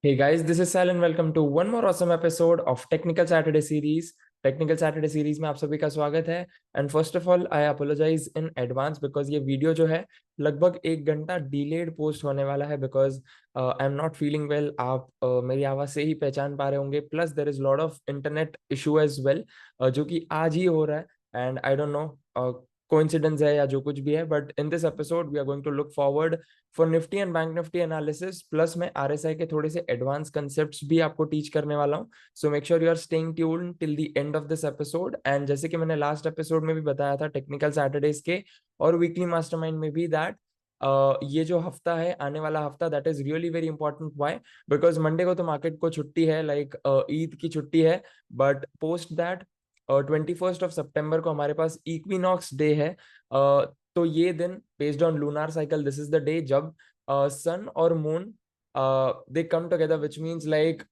Hey guys, this is Sal and welcome to one more awesome episode of Technical Saturday Series. Technical Saturday series में आप सभी का स्वागत है। And first of all I apologise in advance because ये video जो है लगभग 1 घंटा डिलेड पोस्ट होने वाला है because I am not feeling well. आप मेरी आवाज से ही पहचान पा रहे होंगे। Plus there is lot of internet issue as well जो कि आज ही हो रहा है। And I don't know coincidence है या जो कुछ भी है, but in this episode we are going to look forward for Nifty and Bank Nifty analysis. Plus मैं आरएसआई के थोड़े से एडवांस कंसेप्ट्स भी आपको टीच करने वाला हूँ। So make sure you are staying tuned till the end of this episode. And जैसे कि मैंने लास्ट एपिसोड में भी बताया था टेक्निकल सैटरडेज के और वीकली मास्टरमाइंड में भी, दैट ये जो हफ्ता है, आने वाला हफ्ता, that is really very important. Why? Because Monday को तो मार्केट को छुट्टी है, लाइक ईद की छुट्टी है। बट पोस्ट दैट 21 सितंबर को हमारे पास इक्विनॉक्स डे है। तो ये दिन based on lunar cycle, this is the day जब सन और moon they come together, which means like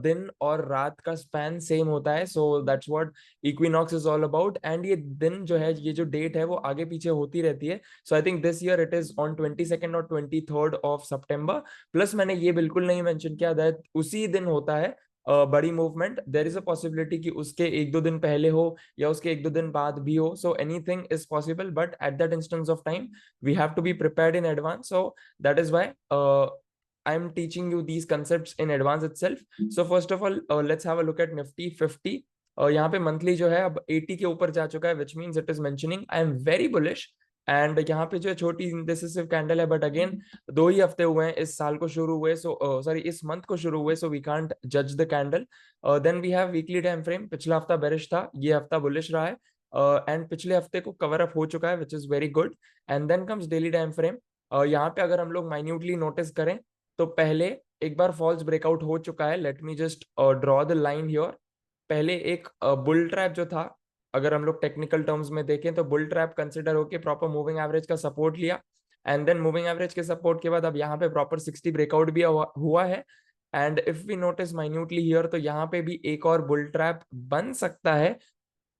दिन और रात का स्पैन सेम होता है। So that's what equinox is all about. And ये दिन जो है, ये जो डेट है वो आगे पीछे होती रहती है। So I think this year it is on 22 और 23 ऑफ सितंबर। प्लस मैंने ये बिल्कुल नहीं मेंशन किया दैट उसी दिन होता है बड़ी movement. There is a possibility कि उसके 1-2 दिन पहले हो या उसके 1-2 दिन बाद भी हो। So anything is possible, but at that instance of time we have to be prepared in advance. So that is why I'm teaching you these concepts in advance itself. So first of all, let's have a look at Nifty 50. यहाँ पे monthly जो है अब 80 के ऊपर जा चुका है, which means it is mentioning I am very bullish. And यहाँ पे जो है छोटी इंडेसिसिव कैंडल है, बट अगेन 2 ही हफ्ते हुए हैं इस साल को शुरू हुए, सो सॉरी इस मंथ को शुरू हुए, सो वी कांट जज the candle. Then we have weekly time frame. पिछला हफ्ता बेरिश था, ये हफ्ता बुलिश रहा है। एंड पिछले हफ्ते को कवर अप हो चुका है, which is very good. And then comes daily time frame. यहाँ पे अगर हम लोग माइन्यूटली नोटिस करें तो पहले एक बार फॉल्स ब्रेकआउट हो चुका है। Let me just draw the line here. पहले एक बुल ट्रैप जो था, अगर हम लोग टेक्निकल टर्म्स में देखें तो बुल ट्रैप कंसिडर होके प्रॉपर मूविंग एवरेज का सपोर्ट लिया। एंड देन मूविंग एवरेज के सपोर्ट के बाद अब यहाँ पे प्रॉपर 60 ब्रेकआउट भी हुआ है। And if we notice minutely here तो यहाँ पे भी एक और बुल ट्रैप बन सकता है।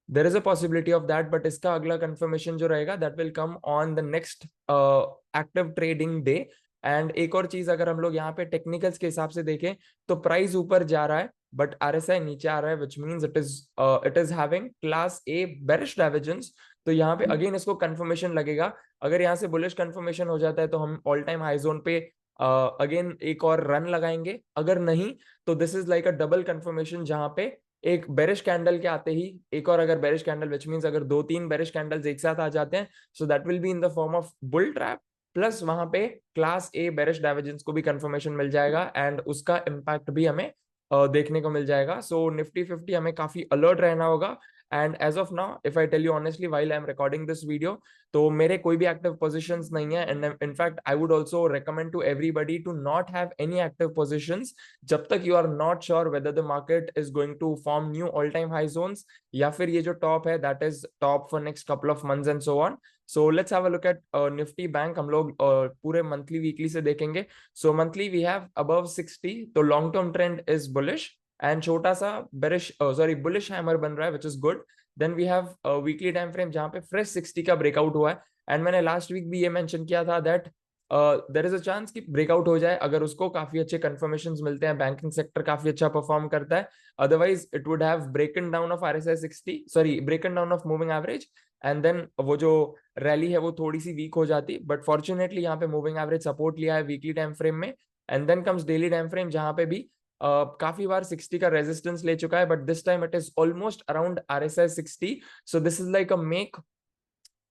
There is a possibility of that, but इसका अगला कंफर्मेशन जो रहेगा that will come on the next active trading day. And एक और चीज, अगर हम लोग यहाँ पे टेक्निकल्स के हिसाब से देखें तो प्राइस ऊपर जा रहा है बट आरएसआई नीचे आ रहा है, which means it is having class A bearish divergence. तो यहाँ पे अगेन इसको कंफर्मेशन लगेगा। अगर यहाँ से बुलिश कंफर्मेशन हो जाता है तो हम ऑल टाइम हाई जोन पे अगेन एक और रन लगाएंगे। अगर नहीं तो this is like a double confirmation, जहां पे एक बेरिश कैंडल के आते ही एक और अगर बेरिश कैंडल, विच मींस अगर 2-3 बेरिश कैंडल्स एक साथ आ जाते हैं, so that will be in the form of bull trap. Plus वहां पे क्लास ए बेरिश डाइवर्जेंस को भी कंफर्मेशन मिल जाएगा एंड उसका इम्पैक्ट भी हमें देखने को मिल जाएगा। सो निफ्टी 50 हमें काफी अलर्ट रहना होगा। And as of now if I tell you honestly while I am recording this video, तो मेरे कोई भी एक्टिव पोजीशंस नहीं है। And in fact I would also recommend to everybody to not have any active positions जब तक you are not sure whether the market is going to form new all time high zones, या फिर ये जो top है that is top for next couple of months and so on. So let's have a look at Nifty Bank. हम लोग पूरे monthly weekly से देखेंगे। सो मंथली वी हैव अबव 60, तो long term trend is bullish and छोटा सा bearish sorry bullish hammer बन रहा है, which is good. Then we have weekly time frame जहां पे फ्रेश 60 का ब्रेकआउट हुआ है। एंड मैंने लास्ट वीक भी ये मेंशन किया था that there is a chance कि ब्रेकआउट हो जाए अगर उसको काफी अच्छे कंफर्मेशन मिलते हैं, बैंकिंग सेक्टर काफी अच्छा परफॉर्म करता है। Otherwise it would have broken down of RSI 60, sorry broken down of moving average. And then वो जो रैली है वो थोड़ी सी वीक हो जाती, बट फॉर्चुनेटली यहाँ पे मूविंग एवरेज सपोर्ट लिया है वीकली टाइम फ्रेम में। And then comes daily time frame जहां पे भी काफी बार 60 का रेजिस्टेंस ले चुका है, but this time it is almost around RSI 60। So this is like a make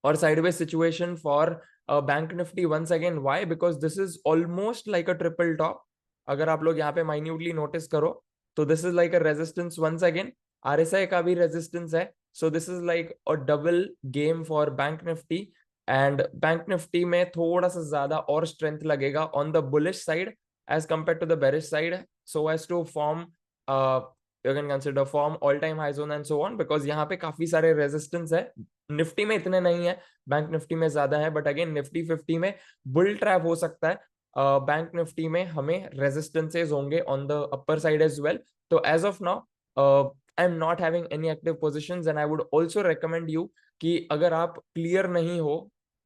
or sideways situation for bank nifty once again. Why? Because this is almost like a triple top. अगर आप लोग यहाँ पे minutely notice करो तो this is like a resistance once again. RSI का भी resistance है, so this is like a double game for bank nifty. and bank nifty में थोड़ा सा ज्यादा और strength लगेगा on the bullish side as compared to the bearish side, so as to form you can consider form all time high zone and so on, because यहाँ पे काफी सारे resistance है। निफ्टी में इतने नहीं है, बैंक निफ्टी में ज्यादा है, बट अगेन निफ्टी 50 में बुल ट्रैप हो सकता है। बैंक निफ्टी में हमें रेजिस्टेंसेस होंगे on the upper side as well. तो as of now I am not having any active positions and I would also recommend you कि अगर आप क्लियर नहीं हो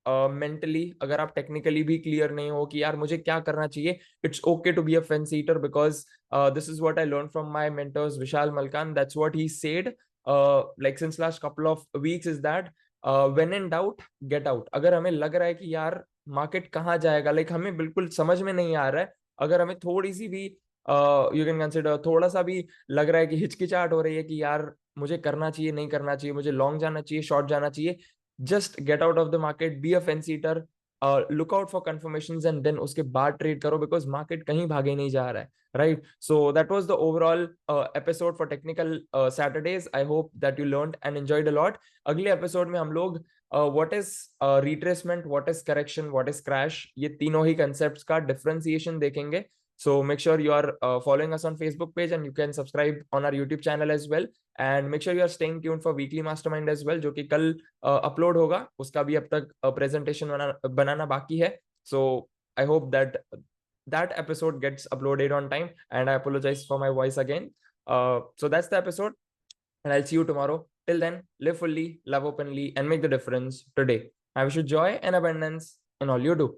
मेंटली अगर आप टेक्निकली भी क्लियर नहीं हो कि यार मुझे क्या करना चाहिए, it's okay to be a fence eater, because this is what I learned from my mentors Vishal Malkan. That's what he said like since last couple of weeks is that when in doubt get out. अगर हमें लग रहा है कि यार market कहाँ जाएगा, like हमें बिल्कुल समझ में नहीं आ रहा है, अगर हमें थोड़ी सी भी यू कैन कंसिडर थोड़ा सा भी लग रहा है कि हिचकिचाहट हो रही है कि यार मुझे करना चाहिए नहीं करना चाहिए, मुझे लॉन्ग जाना चाहिए शॉर्ट जाना चाहिए, just get out of the market, be a fence eater, look out for confirmations and then उसके बाद ट्रेड करो, बिकॉज मार्केट कहीं भागे नहीं जा रहा है, right? So that was the overall episode for technical Saturdays. I hope that you learned and enjoyed a lot. अगले एपिसोड में हम लोग what is retracement, what is correction, what is crash, ये तीनों ही concepts का differentiation देखेंगे. So make sure you are following us on Facebook page and you can subscribe on our YouTube channel as well. And make sure you are staying tuned for weekly mastermind as well, जो कि कल upload होगा, उसका भी अब तक presentation बनाना बाकी है. So I hope that that episode gets uploaded on time, and I apologize for my voice again. So that's the episode, and I'll see you tomorrow. Till then, live fully, love openly, and make the difference today. I wish you joy and abundance in all you do.